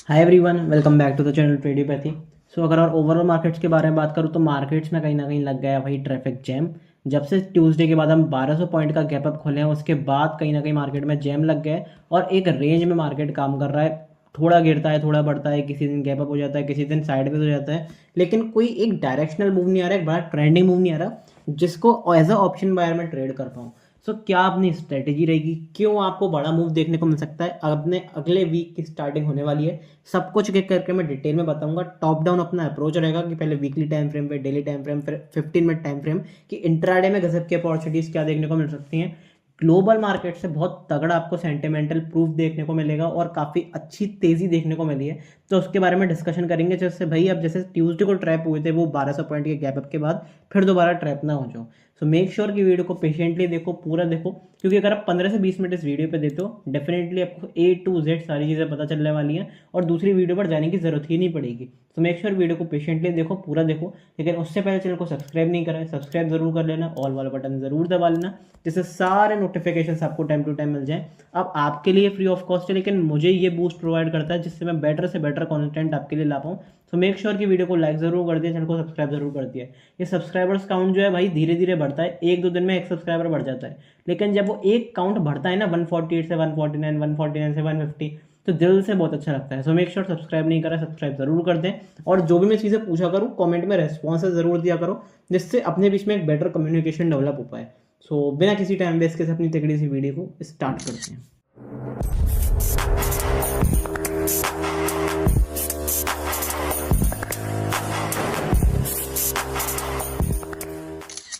Hi everyone, welcome back to the channel Tradiopathy. So अगर और overall markets के बारे में बात करूँ तो मार्केट्स में कहीं ना कहीं लग गया वही ट्रैफिक जैम। जब से ट्यूसडे के बाद हम 1200 पॉइंट का गैप अप खोले हैं उसके बाद कहीं ना कहीं मार्केट में जैम लग गया है और एक रेंज में मार्केट काम कर रहा है। थोड़ा गिरता है, थोड़ा बढ़ता है, किसी दिन गैप अप हो जाता है, किसी दिन साइडवेज हो जाता है, लेकिन कोई एक डायरेक्शनल मूव नहीं आ रहा है, एक बड़ा ट्रेंडिंग मूव नहीं आ रहा जिसको एज अ ऑप्शन बायर में ट्रेड कर पाऊँ। सो क्या अपनी स्ट्रेटेजी रहेगी, क्यों आपको बड़ा मूव देखने को मिल सकता है, अपने अगले वीक की स्टार्टिंग होने वाली है, सब कुछ एक करके मैं डिटेल में बताऊंगा। टॉप डाउन अपना अप्रोच रहेगा कि पहले वीकली टाइम फ्रेम पे, डेली टाइम फ्रेम, फिर 15 मिनट टाइम फ्रेम कि इंट्राडे में गजब की अपॉर्चुनिटीज क्या देखने को मिल सकती हैं। ग्लोबल मार्केट से बहुत तगड़ा आपको सेंटिमेंटल प्रूफ देखने को मिलेगा और काफ़ी अच्छी तेज़ी देखने को मिली है, तो उसके बारे में डिस्कशन करेंगे। जैसे भाई अब जैसे ट्यूसडे को ट्रैप हुए थे वो 1200 पॉइंट के गैप अप के बाद फिर दोबारा ट्रैप ना हो जाओ। सो मेक श्योर कि वीडियो को पेशेंटली देखो, पूरा देखो, क्योंकि अगर आप 15 से 20 मिनट इस वीडियो पे देते हो डेफिनेटली आपको ए टू जेड सारी चीज़ें पता चलने वाली हैं और दूसरी वीडियो पर जाने की जरूरत ही नहीं पड़ेगी। तो मेक श्योर वीडियो को पेशेंटली देखो, पूरा देखो। लेकिन उससे पहले चैनल को सब्सक्राइब नहीं करा है, सब्सक्राइब जरूर कर लेना, ऑल वाला बटन जरूर दबा लेना, जिससे सारे नोटिफिकेशन आपको टाइम टू टाइम मिल जाए। अब आपके लिए फ्री ऑफ कॉस्ट है, लेकिन मुझे ये बूस्ट प्रोवाइड करता है जिससे मैं बेटर से बेटर कंटेंट आपके लिए ला पाऊँ। तो मेक श्योर कि वीडियो को लाइक जरूर कर दिया, चैनल को सब्सक्राइब जरूर कर दिया। ये सब्सक्राइबर्स काउंट जो है भाई धीरे धीरे बढ़ता है, एक दो दिन में एक सब्सक्राइबर बढ़ जाता है, लेकिन जब वो एक काउंट बढ़ता है ना 148 से 149, 149 से 150, तो दिल से बहुत अच्छा लगता है। सो मेक श्योर सब्सक्राइब नहीं करा, सब्सक्राइब जरूर कर दें। और जो भी मैं चीज़ें पूछा करूँ कमेंट में रेस्पॉन्स जरूर दिया करो, जिससे अपने बीच में एक बेटर कम्युनिकेशन डेवलप हो पाए। सो बिना किसी टाइम वेस्ट के से अपनी तगड़ी सी वीडियो को स्टार्ट करते हैं।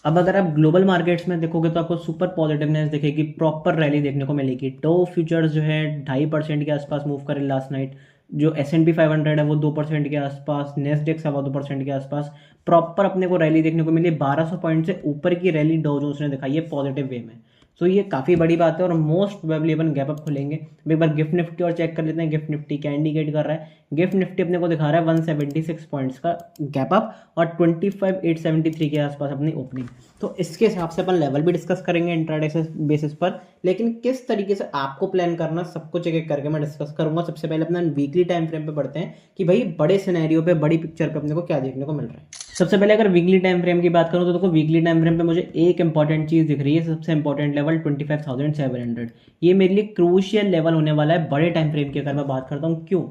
अब अगर आप ग्लोबल मार्केट्स में देखोगे तो आपको सुपर पॉजिटिवनेस दिखेगी, प्रॉपर रैली देखने को मिलेगी। डो फ्यूचर्स जो है 2.5% के आसपास मूव करे लास्ट नाइट। जो S&P 500 है वो 2% के आसपास, नेस्डेक्स 2.25% के आसपास प्रॉपर अपने को रैली देखने को मिली। 1200 पॉइंट से ऊपर की रैली डो जोन्स ने दिखाई है पॉजिटिव वे में। सो ये काफ़ी बड़ी बात है और मोस्ट प्रोबेबली अपन गैप अप खुलेंगे। अब एक बार गिफ्ट निफ्टी और चेक कर लेते हैं। गिफ्ट निफ्टी क्या इंडिकेट कर रहा है? गिफ्ट निफ्टी अपने को दिखा रहा है 176 पॉइंट्स का गैप अप और 25,873 के आसपास अपनी ओपनिंग। तो इसके हिसाब से अपन लेवल भी डिस्कस करेंगे इंट्राडे बेसिस पर, लेकिन किस तरीके से आपको प्लान करना सब कुछ एक एक करके मैं डिस्कस करूंगा। सबसे पहले अपना वीकली टाइम फ्रेम पे पढ़ते हैं कि भाई बड़े सिनेरियो पे, बड़ी पिक्चर पे अपने को क्या देखने को मिल रहा है। सबसे पहले अगर वीकली टाइम फ्रेम की बात करूं तो देखो वीकली टाइम फ्रेम पे मुझे एक इंपॉर्टेंट चीज दिख रही है, सबसे इंपॉर्टेंट लेवल 25,700। ये मेरे लिए क्रूशियल लेवल होने वाला है बड़े टाइम फ्रेम की अगर मैं बात करता हूँ। क्यों?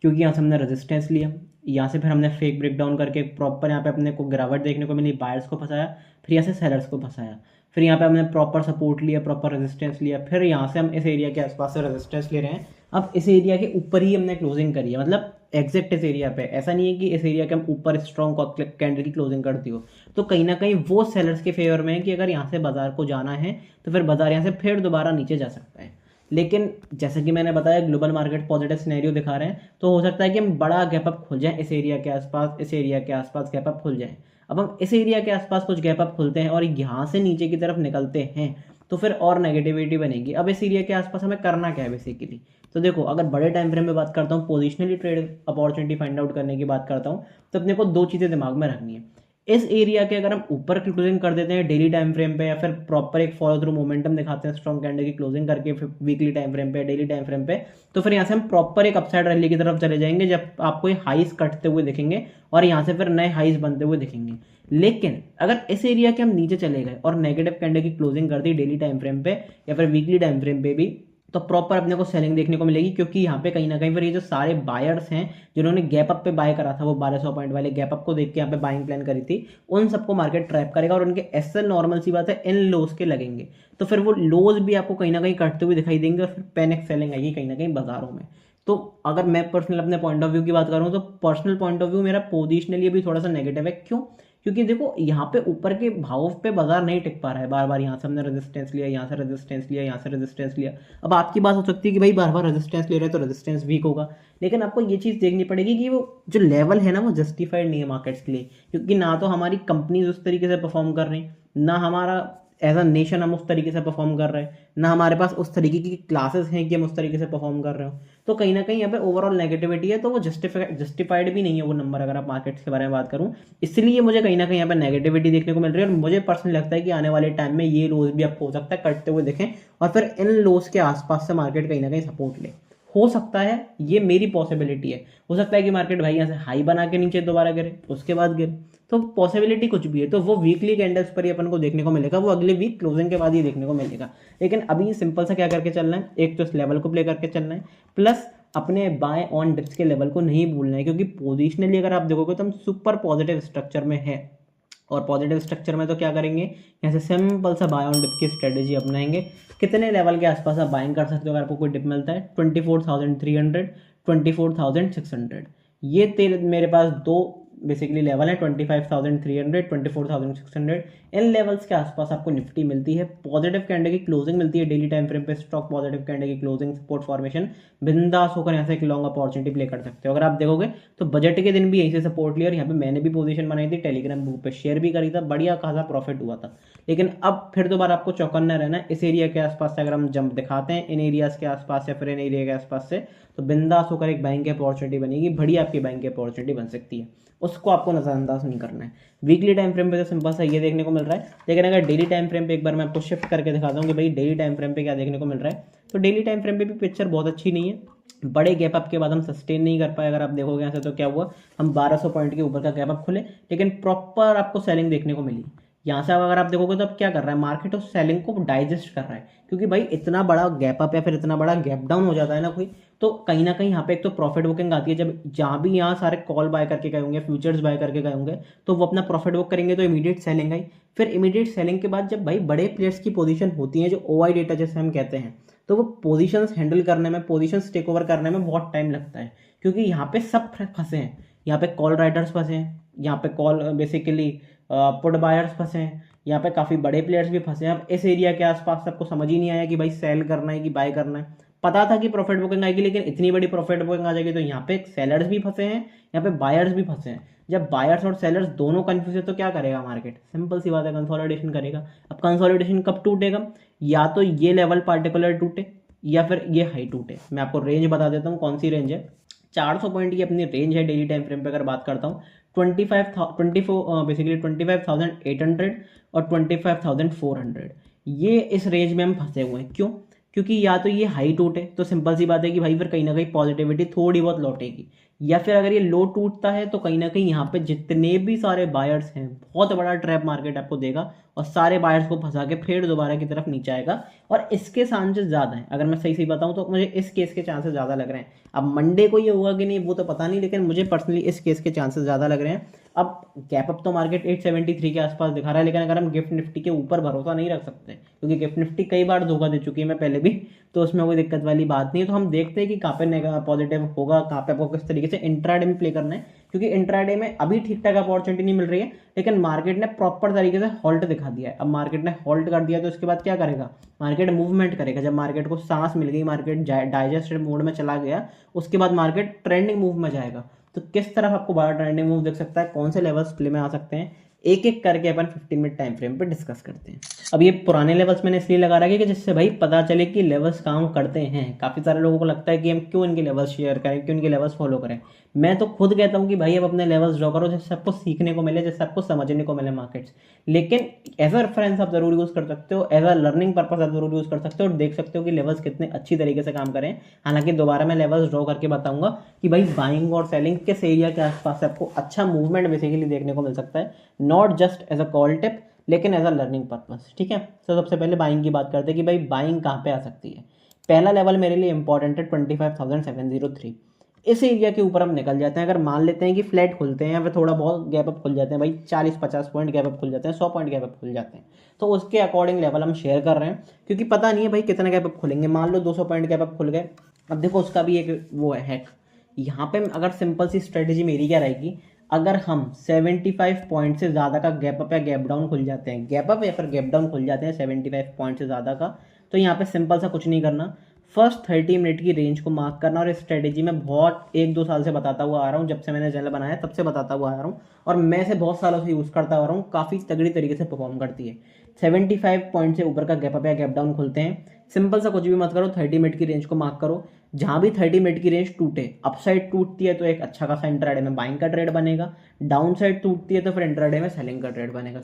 क्योंकि यहाँ से हमने रेजिस्टेंस लिया, यहाँ से फिर हमने फेक ब्रेकडाउन करके प्रॉपर यहाँ पे अपने को गिरावट देखने को मिली, बायर्स को फंसाया, फिर यहाँ से सेलर्स को फंसाया, फिर यहाँ पे हमने प्रॉपर सपोर्ट लिया, प्रॉपर रेजिस्टेंस लिया, फिर यहाँ से हम इस एरिया के आसपास से रेजिस्टेंस ले रहे हैं। अब इस एरिया के ऊपर ही हमने क्लोजिंग करी है, मतलब एग्जैक्ट इस एरिया पे। ऐसा नहीं है कि इस एरिया के हम ऊपर स्ट्रॉन्ग कैंडल की क्लोजिंग करती हो, तो कहीं ना कहीं वो सेलर्स के फेवर में है कि अगर यहाँ से बाजार को जाना है तो फिर बाजार यहाँ से फिर दोबारा नीचे जा सकता है। लेकिन जैसे कि मैंने बताया ग्लोबल मार्केट पॉजिटिव सिनेरियो दिखा रहे हैं, तो हो सकता है कि हम बड़ा गैप अप खुल जाए इस एरिया के आसपास, इस एरिया के आसपास गैप अप खुल जाए। अब हम इस एरिया के आसपास कुछ गैप अप खुलते हैं और यहाँ से नीचे की तरफ निकलते हैं तो फिर और नेगेटिविटी बनेगी। अब इस एरिया के आसपास हमें करना क्या है बेसिकली? तो देखो अगर बड़े टाइम फ्रेम में बात करता हूँ, positionally trade opportunity find out करने की बात करता हूँ, तो अपने को दो चीज़ें दिमाग में रखनी है। इस एरिया के अगर हम ऊपर क्लोजिंग कर देते हैं डेली टाइम फ्रेम पे, या फिर प्रॉपर एक फॉलो थ्रू मोमेंटम दिखाते हैं स्ट्रॉन्ग कैंडल की क्लोजिंग करके वीकली टाइम फ्रेम पे, डेली टाइम फ्रेम पे, तो फिर यहाँ से हम प्रॉपर एक अपसाइड रैली की तरफ चले जाएंगे जब आपको ये हाइस कटते हुए दिखेंगे और यहाँ से फिर नए हाइस बनते हुए दिखेंगे। लेकिन अगर इस एरिया के हम नीचे चले गए और नेगेटिव कैंडल की क्लोजिंग कर दी डेली टाइम फ्रेम पे या फिर वीकली टाइम फ्रेम पे भी, तो प्रॉपर अपने को सेलिंग देखने को मिलेगी, क्योंकि यहाँ पे कहीं ना कहीं पर ये जो सारे बायर्स हैं जिन्होंने गैप अप पे बाय करा था, वो 1200 पॉइंट वाले गैप अप को देख के यहाँ पे बाइंग प्लान करी थी, उन सबको मार्केट ट्रैप करेगा और उनके एसएल नॉर्मल सी बात है इन लोज के लगेंगे, तो फिर वो लोज भी आपको कहीं ना कहीं कटते हुए दिखाई देंगे और फिर पैनिक सेलिंग आएगी कहीं ना कहीं बाजारों में। तो अगर मैं पर्सनल अपने पॉइंट ऑफ व्यू की बात करूँ तो पर्सनल पॉइंट ऑफ व्यू मेरा पोजिशनली भी थोड़ा सा नेगेटिव है। क्यों? क्योंकि देखो यहाँ पे ऊपर के भाव पे बाजार नहीं टिक पा रहा है। बार बार यहाँ से हमने रेजिस्टेंस लिया, यहाँ से रेजिस्टेंस लिया, यहाँ से रेजिस्टेंस लिया। अब आपकी बात हो सकती है कि भाई बार बार रेजिस्टेंस ले रहे हैं तो रेजिस्टेंस वीक होगा, लेकिन आपको ये चीज़ देखनी पड़ेगी कि वो जो लेवल है ना वो जस्टिफाइड नहीं है मार्केट्स के लिए, क्योंकि ना तो हमारी कंपनीज उस तरीके से परफॉर्म कर रही, ना हमारा एज अ नेशन हम उस तरीके से परफॉर्म कर रहे हैं, ना हमारे पास उस तरीके की क्लासेस हैं कि हम उस तरीके से परफॉर्म कर रहे हो। तो कहीं ना कहीं यहाँ पे ओवरऑल नेगेटिविटी है, तो वो जस्टिफाइड भी नहीं है वो नंबर अगर आप मार्केट्स के बारे में बात करूँ। इसलिए मुझे कहीं ना कहीं यहाँ पे नेगेटिविटी देखने को मिल रही है और मुझे पर्सनली लगता है कि आने वाले टाइम में ये लोज भी आपको हो सकता है कटते हुए देखें और फिर इन लोज के आसपास से मार्केट कहीं ना कहीं सपोर्ट ले। हो सकता है, ये मेरी पॉसिबिलिटी है। हो सकता है कि मार्केट भाई यहाँ से हाई बना के नीचे दोबारा गिरे, उसके बाद गिरे, तो पॉसिबिलिटी कुछ भी है। तो वो वीकली कैंडल्स पर ही अपन को देखने को मिलेगा, वो अगले वीक क्लोजिंग के बाद ही देखने को मिलेगा। लेकिन अभी सिंपल सा क्या करके चलना है, एक तो इस लेवल को प्ले करके चलना है, प्लस अपने बाय ऑन डिप्स के लेवल को नहीं भूलना है, क्योंकि पोजिशनली अगर आप देखोगे तो हम सुपर पॉजिटिव स्ट्रक्चर में है। और पॉजिटिव स्ट्रक्चर में तो क्या करेंगे, यहाँ से सिंपल सा बाय ऑन डिप की स्ट्रेटेजी अपनाएंगे। कितने लेवल के आसपास आप बाइंग कर सकते हो अगर आपको कोई डिप मिलता है, 24,300, 24,600। ये तेरे मेरे पास दो बेसिकली लेवल है, 25,300, 24,600। इन लेवल्स के आसपास आपको निफ्टी मिलती है, पॉजिटिव कैंडल की क्लोजिंग मिलती है डेली टाइम फ्रेम पे, स्टॉक पॉजिटिव कैंडल की क्लोजिंग, सपोर्ट फॉर्मेशन, बिंदास होकर यहाँ से एक लॉन्ग अपॉर्चुनिटी प्ले कर सकते हो। अगर आप देखोगे तो बजट के दिन भी यहीं से सपोर्ट लिया, और यहाँ पे मैंने भी पोजीशन बनाई थी, टेलीग्राम ग्रुप पे शेयर भी करी था, बढ़िया खासा प्रॉफिट हुआ था। लेकिन अब फिर दोबारा आपको चौकन्ना रहना है। इस एरिया के आसपास से अगर हम जंप दिखाते हैं, इन एरियाज के आसपास या फिर इन एरिया के आसपास से, तो बिंदास होकर एक बाइंग की अपॉर्चुनिटी बनेगी, बढ़िया आपकी बाइंग की अपॉर्चुनिटी बन सकती है, उसको आपको नजरअंदाज नहीं करना है। वीकली टाइम फ्रेम पे तो सिंपल सा ये देखने को मिल रहा है, लेकिन अगर डेली टाइम फ्रेम पे एक बार मैं आपको शिफ्ट करके दिखाता हूँ कि भाई डेली टाइम फ्रेम पे क्या देखने को मिल रहा है, तो डेली टाइम फ्रेम पे भी पिक्चर बहुत अच्छी नहीं है। बड़े गैप अप के बाद हम सस्टेन नहीं कर पाए। अगर आप देखोगे यहाँ से तो क्या हुआ, हम 1200 पॉइंट के ऊपर का गैप अप खुले, लेकिन प्रॉपर आपको सेलिंग देखने को मिली। यहाँ से अगर आप देखोगे तो अब क्या कर रहा है मार्केट, उस सेलिंग को डाइजेस्ट कर रहा है, क्योंकि भाई इतना बड़ा गैप अप या फिर इतना बड़ा गैप डाउन हो जाता है ना कोई, तो कहीं ना कहीं यहाँ पे एक तो प्रॉफिट बुकिंग आती है। जब जहाँ भी यहाँ सारे कॉल बाय करके गए होंगे, फ्यूचर्स बाय करके गए होंगे, तो वो अपना प्रॉफिट बुक करेंगे, तो इमीडिएट सेलिंग आई। फिर इमीडिएट सेलिंग के बाद जब भाई बड़े प्लेयर्स की पोजीशन होती है, जो ओआई डेटा जैसे हम कहते हैं, तो वो पोजीशंस हैंडल करने में, पोजीशंस टेक ओवर करने में बहुत टाइम लगता है, क्योंकि यहाँ पे सब फंसे हैं। यहाँ पे कॉल राइडर्स फंसे हैं, यहाँ पे कॉल बेसिकली पुट बायर्स फंसे हैं, यहाँ पे काफ़ी बड़े प्लेयर्स भी फंसे हैं। अब इस एरिया के आसपास सबको समझ ही नहीं आया कि भाई सेल करना है कि बाय करना है। पता था कि प्रॉफिट बुकिंग आएगी, लेकिन इतनी बड़ी प्रॉफिट बुकिंग आ जाएगी, तो यहाँ पे सेलर्स भी फंसे हैं, यहाँ पे बायर्स भी फंसे हैं। जब बायर्स और सेलर्स दोनों कंफ्यूज है तो क्या करेगा मार्केट, सिंपल सी बात है, कंसोलिडेशन करेगा। अब कंसोलिडेशन कब टूटेगा, या तो ये लेवल पार्टिकुलर टूटे या फिर ये हाई टूटे। मैं आपको रेंज बता देता हूँ कौन सी रेंज है। 400 पॉइंट की अपनी रेंज है डेली टाइम फ्रेम पे अगर बात करता हूँ। 24 बेसिकली 25,800 और 25,400, ये इस रेंज में हम फंसे हुए हैं। क्यों, क्योंकि या तो ये हाई टूटे, तो सिंपल सी बात है कि भाई फिर कहीं ना कहीं पॉजिटिविटी थोड़ी बहुत लौटेगी, या फिर अगर ये लो टूटता है तो कहीं ना कहीं यहाँ पे जितने भी सारे बायर्स हैं, बहुत बड़ा ट्रैप मार्केट आपको देगा, और सारे बायर्स को फंसा के फिर दोबारा की तरफ नीचे आएगा। और इसके चांसेस ज़्यादा हैं, अगर मैं सही सही बताऊँ तो मुझे इस केस के चांसेस ज़्यादा लग रहे हैं। अब मंडे को ये होगा कि नहीं वो तो पता नहीं, लेकिन मुझे पर्सनली इस केस के चांसेस ज़्यादा लग रहे हैं। अब गैप अप तो मार्केट 873 के आसपास दिखा रहा है, लेकिन अगर हम गिफ्ट निफ्टी के ऊपर भरोसा नहीं रख सकते, क्योंकि गिफ्ट निफ्टी कई बार धोखा दे चुकी है, मैं पहले भी, तो उसमें कोई दिक्कत वाली बात नहीं है। तो हम देखते हैं कि कहाँ पे पॉजिटिव होगा, कहाँ पे आपको किस तरीके से इंट्राडे में प्ले करना है, क्योंकि इंट्राडे में अभी ठीक ठाक अपॉर्चुनिटी नहीं मिल रही है, लेकिन मार्केट ने प्रॉपर तरीके से हॉल्ट दिखा दिया है। अब मार्केट ने हॉल्ट कर दिया तो उसके बाद क्या करेगा, मार्केट मूवमेंट करेगा। जब मार्केट को सांस मिल गई, मार्केट डाइजेस्टेड मोड में चला गया, उसके बाद मार्केट ट्रेंडिंग मूव में जाएगा। तो किस तरफ आपको बड़ा ट्रेंडिंग मूव दिख सकता है, कौन से लेवल्स प्ले में आ सकते हैं, एक एक करके अपन 15 मिनट टाइम फ्रेम पे डिस्कस करते हैं। अब ये पुराने लेवल्स मैंने इसलिए लगा रखा है कि जिससे भाई पता चले कि लेवल्स काम करते हैं। काफ़ी सारे लोगों को लगता है कि हम क्यों इनके लेवल्स शेयर करें, क्यों इनके लेवल्स फॉलो करें। मैं तो खुद कहता हूँ कि भाई अब अपने लेवल्स ड्रॉ करो, जिससे आपको सीखने को मिले, जिससे आपको समझने को मिले मार्केट्स। लेकिन एज अ रेफरेंस आप जरूर यूज़ कर सकते हो, एज अ लर्निंग पर्पज आप जरूर यूज़ कर सकते हो, और देख सकते हो कि लेवल्स कितने अच्छी तरीके से काम करें। हालांकि दोबारा मैं लेवल्स ड्रॉ करके बताऊंगा कि भाई बाइंग और सेलिंग किस एरिया के आसपास आपको अच्छा मूवमेंट बेसिकली देखने को मिल सकता है, not just as a call tip, लेकिन एज अ लर्निंग पर्पस। ठीक है, तो सबसे पहले बाइंग की बात करते हैं कि भाई बाइंग कहाँ पे आ सकती है। पहला लेवल मेरे लिए इंपॉर्टेंट है 25,703। इस एरिया के ऊपर हम निकल जाते हैं। अगर मान लेते हैं कि फ्लैट खुलते हैं या फिर थोड़ा बहुत गैप अप खुल जाते हैं, भाई 40-50 पॉइंट गैप अप खुल जाते हैं, 100 पॉइंट गैप अप खुल जाते हैं, तो उसके अकॉर्डिंग लेवल हम शेयर कर रहे हैं, क्योंकि पता नहीं है भाई कितने गैप अप खुलेंगे। मान लो 200 पॉइंट गैप अप खुल गए, अब देखो उसका भी एक वो है यहाँ पे। अगर सिंपल सी स्ट्रेटेजी मेरी क्या रहेगी, अगर हम 75 पॉइंट से ज़्यादा का गैप अप या गैप डाउन खुल जाते हैं, गैप अप या फिर गैप डाउन खुल जाते हैं 75 पॉइंट से ज़्यादा का, तो यहाँ पे सिंपल सा कुछ नहीं करना, फर्स्ट 30 मिनट की रेंज को मार्क करना। और इस स्ट्रेटेजी में बहुत 1-2 साल से बताता हुआ आ रहा हूँ, जब से मैंने चैनल बनाया तब से बताता हुआ आ रहा हूँ, और मैं से बहुत सालों से यूज़ करता आ रहा हूँ, काफ़ी तगड़ी तरीके से परफॉर्म करती है। 75 पॉइंट से ऊपर का गैप अप या गैप डाउन खुलते हैं, सिंपल सा कुछ भी मत करो, 30 मिनट की रेंज को मार्क करो। जहां भी 30 मिनट की रेंज टूटे, अपसाइड टूटती है तो एक अच्छा खासा इंट्राडे में बाइंग का ट्रेड बनेगा, डाउन साइड टूटती है तो फिर इंट्राडे में सेलिंग का ट्रेड बनेगा।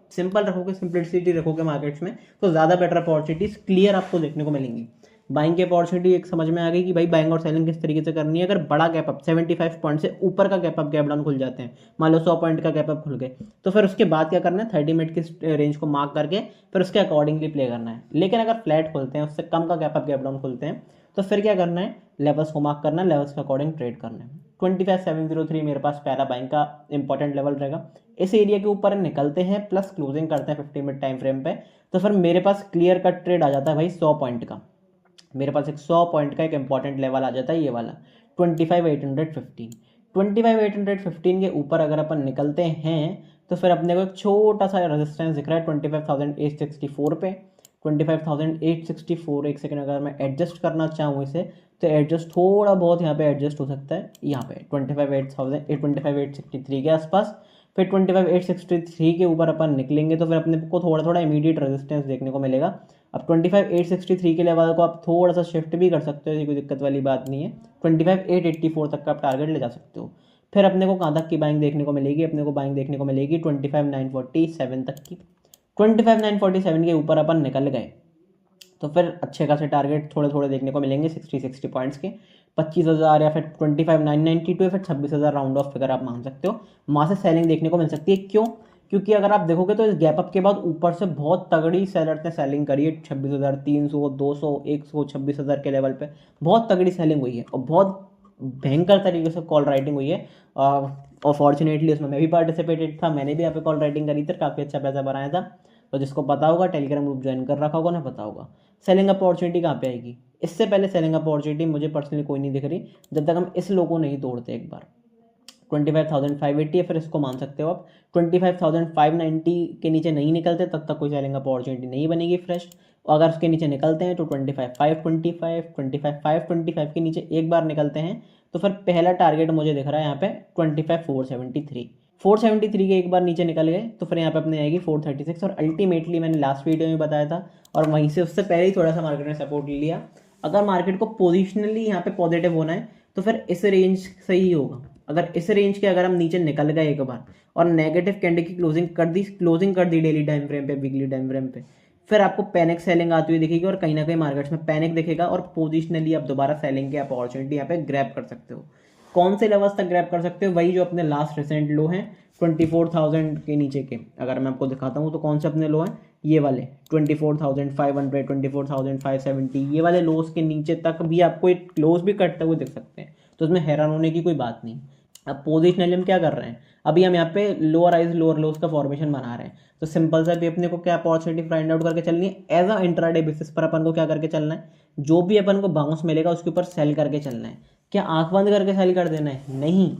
सिंपल रखोगे, सिंपलिसिटी रखोगे मार्केट्स में, तो ज़्यादा बेटर अपॉर्चुनिटीज क्लियर आपको देखने को मिलेंगी। बाइंग की अपॉर्चुनिटी एक समझ में आ गई कि भाई बाइंग और सेलिंग किस तरीके से करनी है। अगर बड़ा गैप अप 75 पॉइंट से ऊपर का गैप अप गैप डाउन खुल जाते हैं, मान लो 100 पॉइंट का गैप अप खुल गए, तो फिर उसके बाद क्या करना है, 30 मिनट की रेंज को मार्क करके फिर उसके अकॉर्डिंगली प्ले करना है। लेकिन अगर फ्लैट खुलते हैं, उससे कम का गैप अप गैप डाउन खुलते हैं, तो फिर क्या करना है, लेवल्स को मार्क करना है, लेवल्स के अकॉर्डिंग ट्रेड करना है। 25,703 मेरे पास पहला बाइंग का इंपॉर्टेंट लेवल रहेगा। इस एरिया के ऊपर निकलते हैं प्लस क्लोजिंग करते हैं 50 मिनट टाइम फ्रेम पे, तो फिर मेरे पास क्लियर कट ट्रेड आ जाता है भाई 100 पॉइंट का। मेरे पास एक 100 पॉइंट का एक इंपॉर्टेंट लेवल आ जाता है, ये वाला 25,815। 25,815 के ऊपर अगर अपन निकलते हैं तो फिर अपने को एक छोटा सा रेजिस्टेंस दिख रहा है 25,864 पे। 25,864, एक सेकंड अगर मैं एडजस्ट करना चाहूँ इसे, तो एडजस्ट थोड़ा बहुत यहाँ पे एडजस्ट हो सकता है, यहाँ पे 25,863 के आसपास। फिर 25,863 के ऊपर अपन निकलेंगे तो फिर अपने को थोड़ा थोड़ा इमीडिएट रेजिस्टेंस देखने को मिलेगा। अब 25,863 के लेवल को आप थोड़ा सा शिफ्ट भी कर सकते हो, ये कोई दिक्कत वाली बात नहीं है। 25,884 तक का आप टारगेट ले जा सकते हो। फिर अपने को कहाँ तक की बाइंग देखने को मिलेगी, अपने को बाइंग देखने को मिलेगी 25,947 तक की। 25,947 के ऊपर अपन निकल गए तो फिर अच्छे खासे टारगेट थोड़े थोड़े देखने को मिलेंगे 60 पॉइंट्स के। 25,000 या फिर 25,992 या फिर 26,000 राउंड ऑफ फिगर आप मान सकते हो, वहाँ से सेलिंग देखने को मिल सकती है। क्यों? क्योंकि अगर आप देखोगे तो इस गैप अप के बाद ऊपर से बहुत तगड़ी सेलर्स ने सेलिंग करी है, 26,300, 200, 100, 26,000 के लेवल पे बहुत तगड़ी सेलिंग हुई है और बहुत भयंकर तरीके से कॉल राइटिंग हुई है। और फॉर्चुनेटली उसमें मैं भी पार्टिसिपेटेड था, मैंने भी यहाँ पे कॉल राइटिंग करी थी, काफ़ी अच्छा पैसा बनाया था। तो जिसको पता होगा, टेलीग्राम ग्रुप ज्वाइन कर रखा होगा ना, पता होगा। सेलिंग अपॉर्चुनिटी कहाँ पे आएगी? इससे पहले सेलिंग अपॉर्चुनिटी मुझे पर्सनली कोई नहीं दिख रही जब तक हम इस लो को नहीं तोड़ते एक बार। 25,580 है, फिर इसको मान सकते हो आप। 25,590 के नीचे नहीं निकलते तब तक कोई सेलिंग अपॉर्चुनिटी नहीं बनेगी फ्रेश। और अगर उसके नीचे निकलते हैं तो 25,525, 25,525 के नीचे एक बार निकलते हैं तो फिर पहला टारगेट मुझे दिख रहा है यहाँ पे 25,473। 473 के एक बार नीचे निकल गए तो फिर यहाँ पे अपने आएगी 436। और अल्टीमेटली मैंने लास्ट वीडियो में बताया था और वहीं से उससे पहले ही थोड़ा सा मार्केट ने सपोर्ट ले लिया। अगर मार्केट को पोजिशनली यहाँ पे पॉजिटिव होना है तो फिर इस रेंज से ही होगा। अगर इस रेंज के अगर हम नीचे निकल गए एक बार और नेगेटिव कैंडल की क्लोजिंग कर दी डेली टाइम फ्रेम पे, वीकली टाइम फ्रेम पे, फिर आपको पैनिक सेलिंग आती हुई दिखेगी और कहीं ना कहीं मार्केट्स में पैनिक दिखेगा और पोजिशनली आप दोबारा सेलिंग की अपॉर्चुनिटी यहाँ पे ग्रैब कर सकते हो। कौन से लेवल्स तक ग्रैब कर सकते हो? वही जो अपने लास्ट रिसेंट लो हैं 24,000 के नीचे के। अगर मैं आपको दिखाता हूँ तो कौन से अपने लो हैं, ये वाले 24,500, 24,570, ये वाले लोस के नीचे तक भी आपको एक क्लोज भी करते हुए दिख सकते हैं, तो उसमें हैरान होने की कोई बात नहीं। अब पोजिशनली हम क्या कर रहे हैं, अभी हम यहाँ पे लोअर आइज लोअर लोस का फॉर्मेशन बना रहे हैं, तो सिंपल सा भी अपने को क्या अपॉर्चुनिटी फाइंड आउट करके चलनी है। एज अ इंट्राडे बेसिस पर अपन को क्या करके चलना है, जो भी अपन को बाउंस मिलेगा उसके ऊपर सेल करके चलना है। क्या आंख बंद करके सेल कर देना है? नहीं,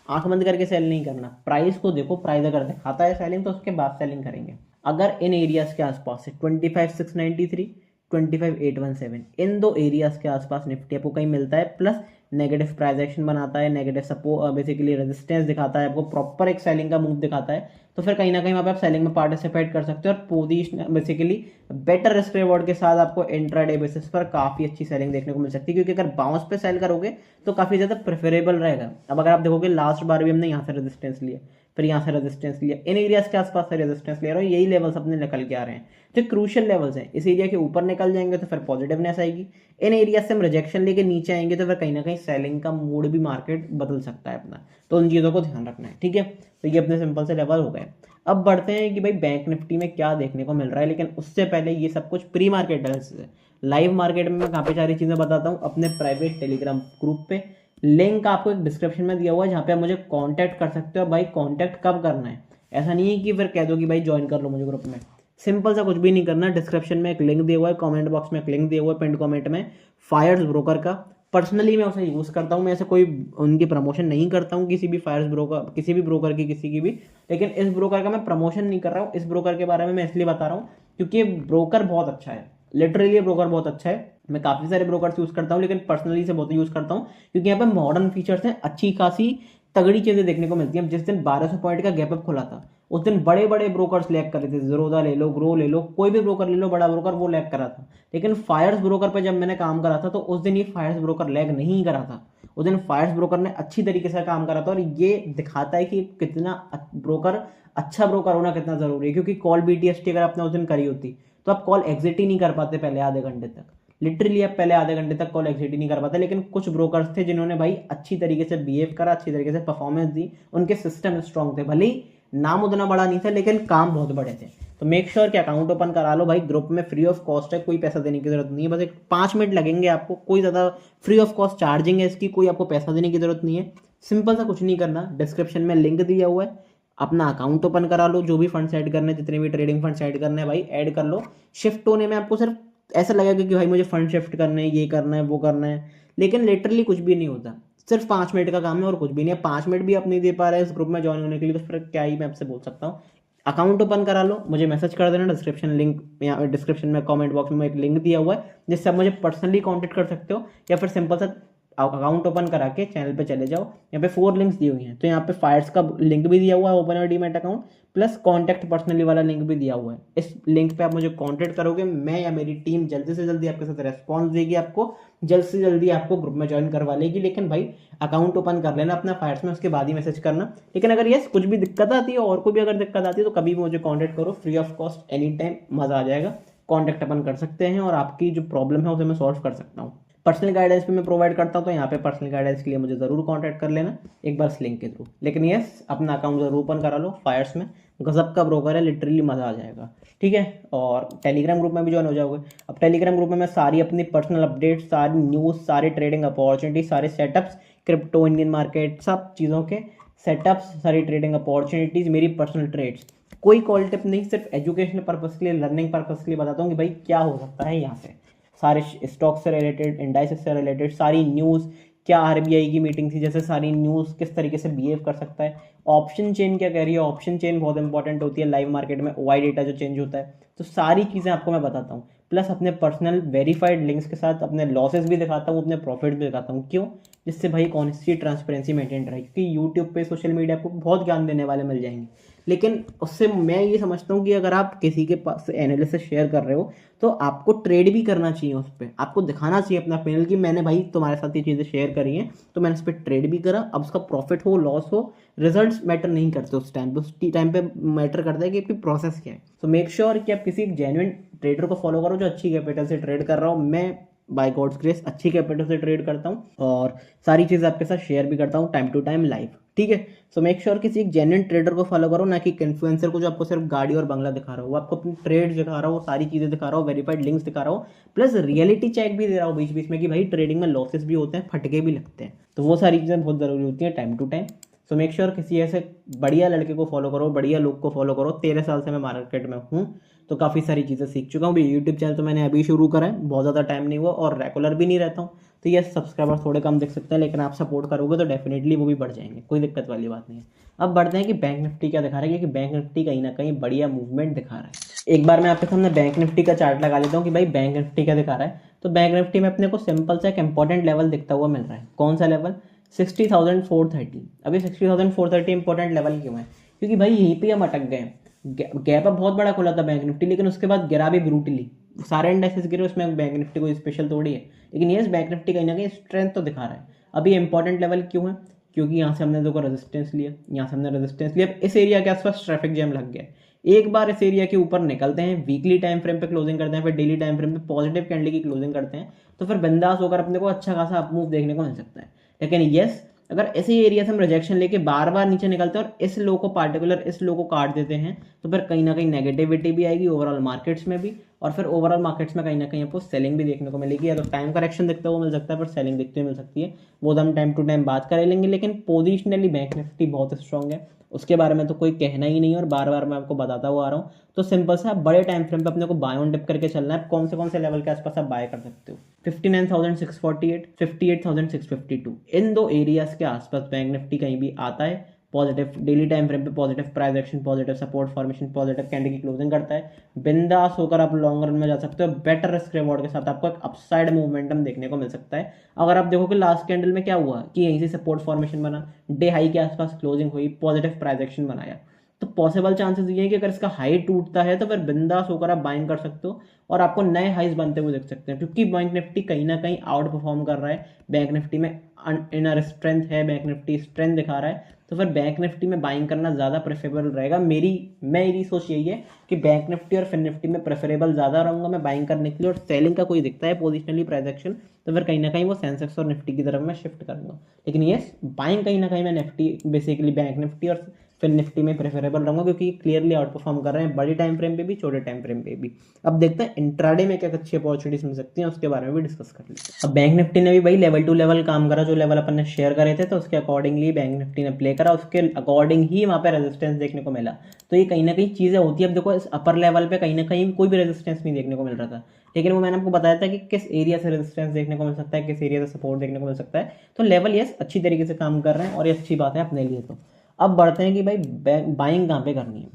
आंख बंद करके सेल नहीं करना। प्राइस को देखो, प्राइस अगर दिखाता है सेलिंग तो उसके बाद सेलिंग करेंगे। अगर इन एरियाज के आसपास से 25,693, 25,817, इन दो एरियाज के आसपास निफ्टी आपको कहीं मिलता है प्लस नेगेटिव प्राइस एक्शन बनाता है, नेगेटिव सपोर्ट बेसिकली रेजिस्टेंस दिखाता है, आपको प्रॉपर एक सेलिंग का मूव दिखाता है, तो फिर कहीं ना कहीं वहाँ पे आप सेलिंग में पार्टिसिपेट कर सकते हो और position basically better risk reward के साथ आपको इंट्राडे बेसिस पर काफ़ी अच्छी सेलिंग देखने को मिल सकती है। क्योंकि अगर बाउंस पे सेल करोगे तो काफ़ी ज़्यादा प्रेफरेबल रहेगा। अब अगर आप देखोगे लास्ट बार भी हमने यहाँ से रेजिस्टेंस लिया, फिर यहाँ से रेजिस्टेंस लिया, इन एरियाज के आसपास से रेजिस्टेंस ले रहे हो, यही लेवल्स अपने निकल के आ रहे हैं जो क्रूशियल लेवल्स हैं। इस एरिया के ऊपर निकल जाएंगे तो फिर पॉजिटिवनेस आएगी, इन एरिया से हम रिजेक्शन लेके नीचे आएंगे तो फिर कहीं ना कहीं सेलिंग का मूड भी मार्केट बदल सकता है अपना, तो उन चीज़ों को ध्यान रखना है। ठीक है, तो ये अपने सिंपल से लेवल हो गए। अब बढ़ते हैं कि भाई बैंक निफ्टी में क्या देखने को मिल रहा है, लेकिन उससे पहले ये सब कुछ प्री मार्केट एनालिसिस है। लाइव मार्केट में मैं काफ़ी सारी चीज़ें बताता हूँ अपने प्राइवेट टेलीग्राम ग्रुप पे, लिंक आपको एक डिस्क्रिप्शन में दिया हुआ है जहाँ पे आप मुझे कांटेक्ट कर सकते हो। भाई कांटेक्ट कब करना है, ऐसा नहीं है कि फिर कह दो कि भाई ज्वाइन कर लो मुझे ग्रुप में, सिंपल सा कुछ भी नहीं करना। डिस्क्रिप्शन में एक लिंक दिया हुआ है, कमेंट बॉक्स में एक लिंक दिया हुआ है, पिंड कमेंट में, फायर्स ब्रोकर का। पर्सनली मैं उसे यूज़ करता हूँ, मैं ऐसे कोई उनकी प्रमोशन नहीं करता हूँ किसी भी फायर्स ब्रोकर, किसी भी ब्रोकर की, किसी की भी, लेकिन इस ब्रोकर का मैं प्रमोशन नहीं कर रहा हूँ। इस ब्रोकर के बारे में मैं इसलिए बता रहा हूँ क्योंकि ये ब्रोकर बहुत अच्छा है, लिटरली ये ब्रोकर बहुत अच्छा है। मैं काफ़ी सारे ब्रोकर्स यूज़ करता हूँ लेकिन पर्सनली से बहुत यूज़ करता हूँ क्योंकि यहाँ पे मॉडर्न फीचर्स हैं, अच्छी खासी तगड़ी चीज़ें देखने को मिलती हैं। जिस दिन 1200 पॉइंट का गैप अप खुला था उस दिन बड़े बड़े ब्रोकर्स लैग कर रहे थे, ज़ीरोधा ले लो, ग्रो ले लो, कोई भी ब्रोकर ले लो, बड़ा ब्रोकर, वो लैग करा था। लेकिन फायर्स ब्रोकर पर जब मैंने काम करा था तो उस दिन ये फायर्स ब्रोकर लैग नहीं करा था, उस दिन फायर्स ब्रोकर ने अच्छी तरीके से काम करा था। और ये दिखाता है कि कितना ब्रोकर अच्छा ब्रोकर होना कितना ज़रूरी है। क्योंकि कॉल BTST अगर आपने उस दिन करी होती तो आप कॉल एग्जिट ही नहीं कर पाते पहले आधे घंटे तक, लिटरली आप पहले आधे घंटे तक कॉल एग्जिट ही नहीं कर पाते, लेकिन कुछ ब्रोकर्स थे जिन्होंने भाई अच्छी तरीके से बिहेव करा, अच्छी तरीके से परफॉर्मेंस दी, उनके सिस्टम स्ट्रॉन्ग थे, भले ही नाम उतना बड़ा नहीं था लेकिन काम बहुत बड़े थे। तो मेक श्योर कि अकाउंट ओपन करा लो भाई, ग्रुप में फ्री ऑफ कॉस्ट है, कोई पैसा देने की जरूरत नहीं है, बस एक 5 मिनट लगेंगे आपको, कोई ज़्यादा फ्री ऑफ कॉस्ट चार्जिंग है इसकी, कोई आपको पैसा देने की जरूरत नहीं है, सिंपल सा कुछ नहीं करना, डिस्क्रिप्शन में लिंक दिया हुआ है, अपना अकाउंट ओपन करा लो, जो भी फंड ऐड करने हैं, जितने भी ट्रेडिंग फंड ऐड करने हैं भाई ऐड कर लो। शिफ्ट होने में आपको सिर्फ ऐसा लगेगा कि भाई मुझे फंड शिफ्ट करने हैं, ये करना है, वो करना है, लेकिन लिटरली कुछ भी नहीं होता, सिर्फ 5 मिनट का काम है और कुछ भी नहीं है। 5 मिनट भी आप नहीं दे पा रहे इस ग्रुप में ज्वाइन होने के लिए, तो फिर क्या ही मैं आपसे बोल सकता हूँ। अकाउंट ओपन करा लो, मुझे मैसेज कर देना, डिस्क्रिप्शन लिंक या डिस्क्रिप्शन में कमेंट बॉक्स में एक लिंक दिया हुआ है जिससे आप मुझे पर्सनली कांटेक्ट कर सकते हो, या फिर सिंपल सा अकाउंट ओपन करा के चैनल पे चले जाओ, यहाँ पे 4 लिंक्स दी हुई हैं, तो यहाँ पे फायर्स का लिंक भी दिया हुआ है, open your demat account, plus contact personally वाला लिंक भी दिया हुआ है। इस लिंक पे आप मुझे कॉन्टैक्ट करोगे, मैं या मेरी टीम जल्दी से जल्दी आपके साथ रेस्पॉन्स देगी, आपको जल्द से जल्दी आपको ग्रुप में ज्वाइन करवा लेगी। लेकिन भाई अकाउंट ओपन कर लेना अपना फायर्स में, उसके बाद ही मैसेज करना। लेकिन अगर यस कुछ भी दिक्कत आती है और कोई भी अगर दिक्कत आती है तो कभी भी मुझे कॉन्टैक्ट करो, free of cost, any time, मजा आ जाएगा, कॉन्टैक्ट अपन कर सकते हैं और आपकी जो प्रॉब्लम है उसे मैं सॉल्व कर सकता हूँ। पर्सनल गाइडेंस भी मैं प्रोवाइड करता हूँ, तो यहाँ पे पर्सनल गाइडेंस के लिए मुझे ज़रूर कांटेक्ट कर लेना एक बार इस लिंक के थ्रू। लेकिन यस अपना अकाउंट ज़रूर ओपन करा लो फायर्स में, गजब का ब्रोकर है, लिटरली मज़ा आ जाएगा, ठीक है। और टेलीग्राम ग्रुप में भी ज्वाइन हो जाओगे। अब टेलीग्राम ग्रुप में मैं सारी अपनी पर्सनल अपडेट्स, सारी न्यूज़, सारी ट्रेडिंग अपॉर्चुनिटी, सारे सेटअप्स, क्रिप्टो, इंडियन मार्केट, सब चीज़ों के सेटअप्स, सारी ट्रेडिंग अपॉर्चुनिटीज़, मेरी पर्सनल ट्रेड्स, कोई कॉल टिप नहीं, सिर्फ एजुकेशनल पर्पज़ के लिए, लर्निंग पर्पज़ के लिए बताता हूँ कि भाई क्या हो सकता है यहाँ से, सारे स्टॉक से रिलेटेड, इंडाइसेस से रिलेटेड सारी न्यूज़, क्या आरबीआई की मीटिंग थी जैसे सारी न्यूज़, किस तरीके से बिहेव कर सकता है, ऑप्शन चेन क्या कह रही है, ऑप्शन चेन बहुत इंपॉर्टेंट होती है लाइव मार्केट में, ओआई डेटा जो चेंज होता है, तो सारी चीज़ें आपको मैं बताता हूँ। प्लस अपने पर्सनल वेरीफाइड लिंक्स के साथ अपने लॉसेस भी दिखाता हूँ, अपने प्रॉफिट भी दिखाता हूँ। क्यों? जिससे भाई ऑनेस्टी, ट्रांसपेरेंसी मेंटेन रहे, क्योंकि यूट्यूब पे, सोशल मीडिया आपको बहुत ज्ञान देने वाले मिल जाएंगे, लेकिन उससे मैं ये समझता हूँ कि अगर आप किसी के पास एनालिसिस शेयर कर रहे हो तो आपको ट्रेड भी करना चाहिए, उस पर आपको दिखाना चाहिए अपना पैनल कि मैंने भाई तुम्हारे साथ ये चीज़ें शेयर करी हैं, तो मैंने इस पर ट्रेड भी करा, अब उसका प्रॉफिट हो, लॉस हो, रिजल्ट्स मैटर नहीं करते उस टाइम पे, उस टाइम पे मैटर करता है कि आपकी प्रोसेस क्या है। तो मेक श्योर कि आप किसी एक जेन्युइन ट्रेडर को फॉलो करो जो अच्छी कैपिटल से ट्रेड कर रहा हो। मैं बाय गॉड्स ग्रेस अच्छी कैपिटल से ट्रेड करता हूँ और सारी चीज़ आपके साथ शेयर भी करता हूँ टाइम टू टाइम लाइव, ठीक है। सो मेक श्योर किसी एक जेन्युइन ट्रेडर को फॉलो करो, ना कि इन्फ्लुएंसर को जो आपको सिर्फ गाड़ी और बंगला दिखा रहा हो, वो आपको अपनी ट्रेड दिखा रहा हो, सारी चीज़ें दिखा रहा हो, वेरीफाइड लिंक्स दिखा रहा हो, प्लस रियलिटी चेक भी दे रहा हो बीच बीच में कि भाई ट्रेडिंग में लॉसेस भी होते हैं, फटके भी लगते हैं, तो वो सारी चीज़ें बहुत ज़रूरी होती हैं time to time. So make sure किसी ऐसे बढ़िया लड़के को फॉलो करो, बढ़िया लोग को फॉलो करो। 13 साल से मैं मार्केट में हूँ तो काफ़ी सारी चीज़ें सीख चुका हूँ। यूट्यूब चैनल तो मैंने अभी शुरू करा है, बहुत ज़्यादा टाइम नहीं हुआ और रेगुलर भी नहीं रहता हूँ, तो ये सब्सक्राइबर थोड़े कम दिख सकते हैं, लेकिन आप सपोर्ट करोगे तो डेफिनेटली वो भी बढ़ जाएंगे, कोई दिक्कत वाली बात नहीं है। अब बढ़ते हैं कि बैंक निफ्टी क्या दिखा रहा है, क्योंकि बैंक निफ्टी कहीं ना कहीं बढ़िया मूवमेंट दिखा रहा है। एक बार मैं आपके सामने बैंक निफ्टी का चार्ट लगा लेता हूँ कि भाई बैंक निफ्टी क्या दिखा रहा है। तो बैंक निफ्टी में अपने को सिंपल सा एक इंपॉर्टेंट लेवल दिखता हुआ मिल रहा है। कौन सा लेवल? 60,430। अभी 60,430 इंपॉर्टेंट लेवल क्यों है? क्योंकि भाई यहीं पे हम अटक गए। गैप अप बहुत बड़ा खुला था बैंक निफ्टी, लेकिन उसके बाद गिरा भी ब्रूटली, सारे इंडेक्सेस गिरे, उसमें बैंक निफ्टी कोई स्पेशल थोड़ी है, लेकिन ये बैंक निफ्टी कहीं ना कहीं स्ट्रेंथ तो दिखा रहा है। अभी इंपॉर्टेंट लेवल क्यों है? क्योंकि यहाँ से हमने देखो रेजिस्टेंस लिया, यहाँ से हमने रेजिस्टेंस लिया, इस एरिया के आसपास ट्रैफिक जैम लग गया। एक बार इस एरिया के ऊपर निकलते हैं, वीकली टाइम फ्रेम पे क्लोजिंग करते हैं, फिर डेली टाइम फ्रेम पे पॉजिटिव कैंडल की क्लोजिंग करते हैं, तो फिर बिंदास होकर अपने को अच्छा खासा अप मूव देखने को मिल सकता है। लेकिन यस, अगर ऐसे एरिया से हम रिजेक्शन लेके बार बार नीचे निकलते हैं और इस लो को, पार्टिकुलर इस लो को काट देते हैं, तो फिर कहीं ना कहीं नेगेटिविटी भी आएगी ओवरऑल मार्केट्स में भी, और फिर ओवरऑल मार्केट्स में कहीं ना कहीं आपको सेलिंग भी देखने को मिलेगी। या तो टाइम करेक्शन दिखता हुआ मिल सकता है, पर सेलिंग दिखती हुई मिल सकती है, वो तो हम टाइम टू टाइम बात कर लेंगे। लेकिन पोजिशनली बैंक निफ्टी बहुत स्ट्रॉन्ग है, उसके बारे में तो कोई कहना ही नहीं है और बार बार मैं आपको बताता हुआ आ रहा हूँ। तो सिंपल सा बड़े टाइम फ्रेम पे अपने को बाय ऑन डिप करके चलना है। कौन से लेवल के आसपास आप बाय कर सकते हो? 59,648, 58,652, इन दो एरियाज के आसपास बैंक निफ्टी कहीं भी आता है, पॉजिटिव डेली टाइम फ्रेम पे positive price action, positive support formation, positive candle की क्लोजिंग करता है, बिंदास होकर आप लॉन्ग रन में जा सकते हो। बेटर रिस्क रिवॉर्ड के साथ आपको एक अपसाइड मूवमेंटम देखने को मिल सकता है। अगर आप देखो कि लास्ट कैंडल में क्या हुआ कि यहीं से सपोर्ट फॉर्मेशन बना, डे हाई के आसपास क्लोजिंग हुई, पॉजिटिव प्राइस एक्शन बनाया, तो पॉसिबल चांसेस ये हैं कि अगर इसका हाई टूटता है तो फिर बिंदास होकर आप बाइंग कर सकते हो और आपको नए हाइज बनते हुए देख सकते हैं, क्योंकि बैंक निफ्टी कहीं ना कहीं आउट परफॉर्म कर रहा है। बैंक निफ्टी में इनर स्ट्रेंथ है, बैंक निफ्टी स्ट्रेंथ दिखा रहा है, तो फिर बैंक निफ्टी में बाइंग करना ज़्यादा प्रेफरेबल रहेगा। मेरी सोच यही है कि बैंक निफ्टी और फिन निफ्टी में प्रेफरेबल ज़्यादा रहूँगा मैं बाइंग करने के लिए। और सेलिंग का कोई दिखता है पोजिशनली प्राइस एक्शन, तो फिर कहीं ना कहीं वो सेंसेक्स और निफ्टी की तरफ मैं शिफ्ट करूँगा। लेकिन ये बाइंग कहीं ना कहीं मैं निफ्टी बेसिकली बैंक निफ्टी और फिर निफ्टी में प्रेफरेबल रहूँगा, क्योंकि क्लियरली आउट परफॉर्म कर रहे हैं बड़ी टाइम फ्रेम पे भी, छोटे टाइम फ्रेम पे भी। अब देखते हैं इंट्राडे में क्या अच्छी अपॉर्चुनिटीज मिल सकती हैं, उसके बारे में भी डिस्कस कर लेते हैं। अब बैंक निफ्टी ने भी भाई लेवल टू लेवल काम करा, जो लेवल अपन ने शेयर करे थे तो उसके अकॉर्डिंगली बैंक निफ्टी ने प्ले करा, उसके अकॉर्डिंग ही वहाँ पे रेजिस्टेंस देखने को मिला। तो ये कहीं ना कहीं चीज़ें होती है। अब देखो इस अपर लेवल पे कहीं ना कहीं कोई भी रेजिस्टेंस नहीं देखने को मिल रहा था, लेकिन वो मैंने आपको बताया था कि किस एरिया से रेजिस्टेंस देखने को मिल सकता है, किस एरिया से सपोर्ट देखने को मिल सकता है। तो लेवल यस अच्छी तरीके से काम कर रहे हैं और ये अच्छी बात है अपने लिए। तो अब बढ़ते हैं कि भाई बाइंग कहाँ पे करनी है।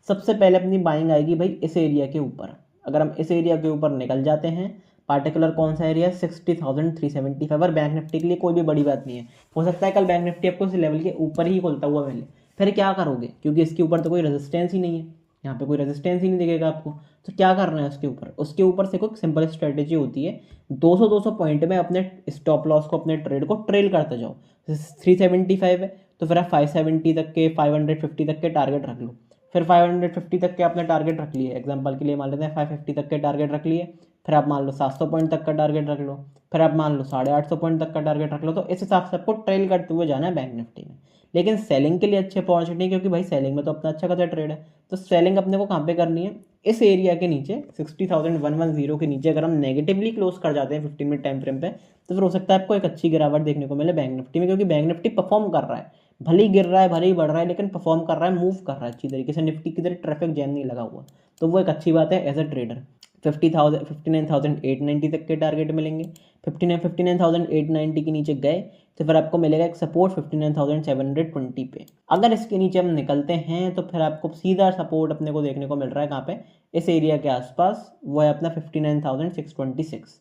सबसे पहले अपनी बाइंग आएगी भाई इस एरिया के ऊपर। अगर हम इस एरिया के ऊपर निकल जाते हैं, पार्टिकुलर कौन सा एरिया, 60,375, और बैंक निफ्टी के लिए कोई भी बड़ी बात नहीं है। हो सकता है कल बैंक निफ्टी आपको इस लेवल के ऊपर ही खुलता हुआ मिले, फिर क्या करोगे, क्योंकि इसके ऊपर तो कोई रेजिस्टेंस ही नहीं है, यहाँ पे कोई रेजिस्टेंस ही नहीं दिखेगा आपको। तो क्या करना है उसके ऊपर से कोई सिंपल स्ट्रेटेजी होती है, 200 पॉइंट में अपने स्टॉप लॉस को, अपने ट्रेड को ट्रेल करते जाओ। 375 है तो फिर आप 570 तक के, 550 तक के टारगेट रख लो। फिर 550 तक के आपने टारगेट रख लिए, एग्जांपल के लिए मान लेते हैं 550 तक के टारगेट रख लिए। फिर आप मान लो 700 पॉइंट तक का टारगेट रख लो, फिर आप मान लो 850 पॉइंट तक का टारगेट रख लो। तो इस हिसाब से आपको ट्रेल करते हुए जाना है बैंक निफ्टी में। लेकिन सेलिंग के लिए अच्छी अपॉर्चुनिटी, क्योंकि भाई सेलिंग में तो अपना अच्छा खासा ट्रेड है। तो सेलिंग अपने को कहाँ पे करनी है, इस एरिया के नीचे 60,110 के नीचे। अगर हम नेगेटिवली क्लोज कर जाते हैं 15 मिनट टाइम फ्रेम पे, तो फिर हो सकता है आपको एक अच्छी गिरावट देखने को मिले बैंक निफ्टी में, क्योंकि बैंक निफ्टी परफॉर्म कर रहा है, भले ही गिर रहा है भले ही बढ़ रहा है, लेकिन परफॉर्म कर रहा है, मूव कर रहा है अच्छी तरीके से। निफ्टी की तरह ट्रैफिक जैम नहीं लगा हुआ, तो वो एक अच्छी बात है एज अ ट्रेडर। 59,890 तक के टारगेट मिलेंगे। 59,890 के नीचे गए तो फिर आपको मिलेगा एक सपोर्ट 59,720 पे। अगर इसके नीचे हम निकलते हैं तो फिर आपको सीधा सपोर्ट अपने को देखने को मिल रहा है कहाँ पे, इस एरिया के आसपास, वो है अपना 59,626।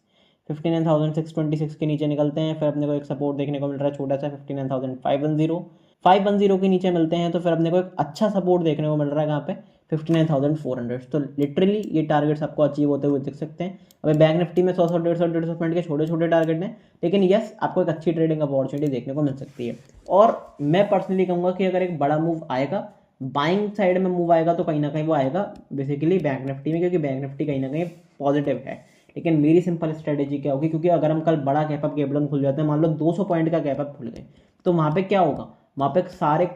59,626 के नीचे निकलते हैं, फिर अपने को एक सपोर्ट देखने को मिल रहा है छोटा सा 59,510। 510 के नीचे मिलते हैं तो फिर अपने को एक अच्छा सपोर्ट देखने को मिल रहा है कहाँ पे, 59,400। तो लिटरली ये टारगेट्स आपको अचीव होते हुए दिख सकते हैं। अभी बैंक निफ्टी में 100 150 पॉइंट के छोटे छोटे टारगेट हैं, लेकिन यस आपको एक अच्छी ट्रेडिंग अपॉर्चुनिटी देखने को मिल सकती है। और मैं पर्सनली कहूँगा कि अगर एक बड़ा मूव आएगा, बाइंग साइड में मूव आएगा, तो कहीं ना कहीं वो आएगा बेसिकली बैंक निफ्टी में, क्योंकि बैंक निफ्टी कहीं ना कहीं पॉजिटिव है। लेकिन मेरी सिंपल स्ट्रेटेजी क्या होगी, क्योंकि अगर हम कल बड़ा गैप अप गैप डाउन खुल जाते हैं, मान लो 200 पॉइंट का गैप अप खुल गए, तो वहाँ पे क्या होगा, वहाँ पे सारे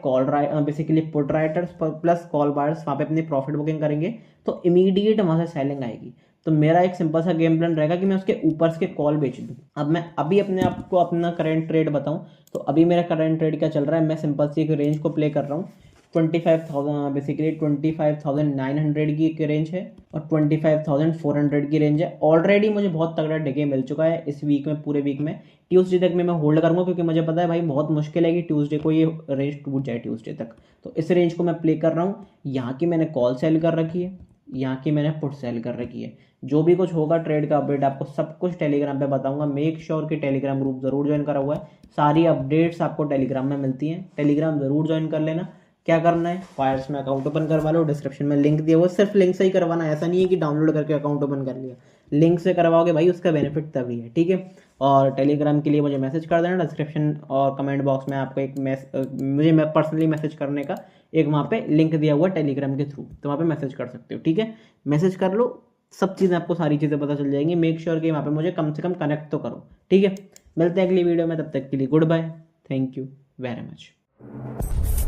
basically put writers plus call buyers वहाँ पे अपनी प्रॉफिट बुकिंग करेंगे, तो इमीडिएट वहाँ से सेलिंग आएगी। तो मेरा एक सिंपल सा गेम प्लान रहेगा कि मैं उसके ऊपर से कॉल बेच दूँ। अब मैं अभी अपने आप को अपना करंट ट्रेड बताऊँ, तो अभी मेरा करंट ट्रेड क्या चल रहा है, मैं सिंपल सी एक रेंज को प्ले कर रहा हूँ। 25,000 बेसिकली 25,900 की एक रेंज है और 25,400 की रेंज है। ऑलरेडी मुझे बहुत तगड़ा डिगे मिल चुका है इस वीक में, पूरे वीक में। ट्यूसडे तक में मैं होल्ड करूंगा, क्योंकि मुझे पता है भाई बहुत मुश्किल है कि ट्यूसडे को ये रेंज टूट जाए ट्यूसडे तक। तो इस रेंज को मैं प्ले कर रहा हूँ। यहाँ की मैंने कॉल सेल कर रखी है, यहाँ की मैंने पुट सेल कर रखी है। जो भी कुछ होगा ट्रेड का अपडेट आपको सब कुछ टेलीग्राम पे बताऊंगा। मेक श्योर कि टेलीग्राम ग्रुप जरूर ज्वाइन करा हुआ है, सारी अपडेट्स आपको टेलीग्राम में मिलती हैं, टेलीग्राम जरूर ज्वाइन कर लेना। क्या करना है, फायर्स में अकाउंट ओपन करवा लो, डिस्क्रिप्शन में लिंक दिया हुआ, सिर्फ लिंक से ही करवाना है, ऐसा नहीं है कि डाउनलोड करके अकाउंट ओपन कर लिया। लिंक से करवाओगे भाई, उसका बेनिफिट तभी है, ठीक है। और टेलीग्राम के लिए मुझे मैसेज कर देना, डिस्क्रिप्शन और कमेंट बॉक्स में आपको एक मुझे मैं पर्सनली मैसेज करने का एक वहाँ पे लिंक दिया हुआ टेलीग्राम के थ्रू, तो वहाँ पे मैसेज कर सकते हो, ठीक है। मैसेज कर लो, सब चीज़ें आपको सारी चीज़ें पता चल जाएंगी। मेक श्योर कि वहाँ पे मुझे कम से कम कनेक्ट तो करो, ठीक है। मिलते हैं अगली वीडियो में, तब तक के लिए goodbye, thank you very much.